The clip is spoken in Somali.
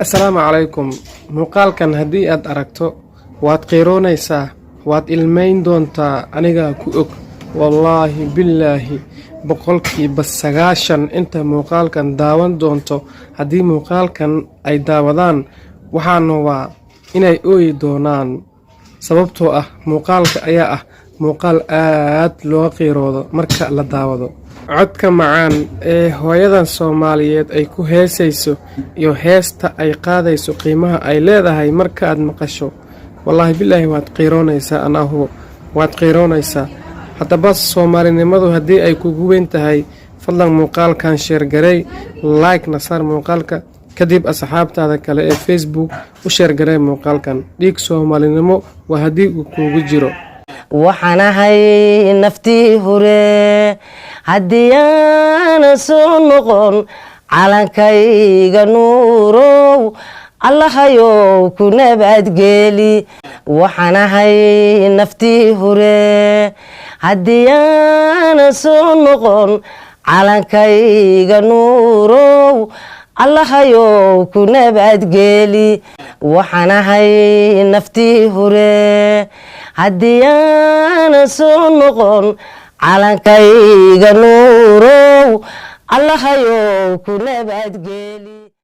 السلام عليكم مقال كان هدي أد أركتو واد قيرونيسا واد إلمين دونتا أنيغا كوك والله بالله بقولكي بس سغاشن انت مقال كان داوان دونتو هدي مقال كان أي داودان وحانوا إناي أوي دونان sababtoo ah muuqaalka ayaa ah muuqaal aad loo qiiroodo marka la daawado codka macaan ee hooyadan Soomaaliyeed ay ku heesayso iyo heesta ay qaadayso qiimaha ay leedahay marka aad maqasho wallahi billahi waad qiiroonaysaa anahu waad qiiroonaysaa hadaba Soomaalinimadu hadii ay kugu weyn tahay fadlan muuqaalkan share garay like nasar muuqaalka kadib asxaabtaada kale ee Facebook u share garay muuqaalkan dhiig Soomaalinimo waa hadii uu kugu jiro waxaan ahay naftii hore hadii aan soo noqon calankayga nuurow allahayow ku nabadgeli waxaan ahay naftii hore hadii aan soo noqon calankayga nuurow allahayow ku nabadgeli waxaan ahay naftii hore hadii aan soo noqon calankayga nuurow allahayow ku nabadgeli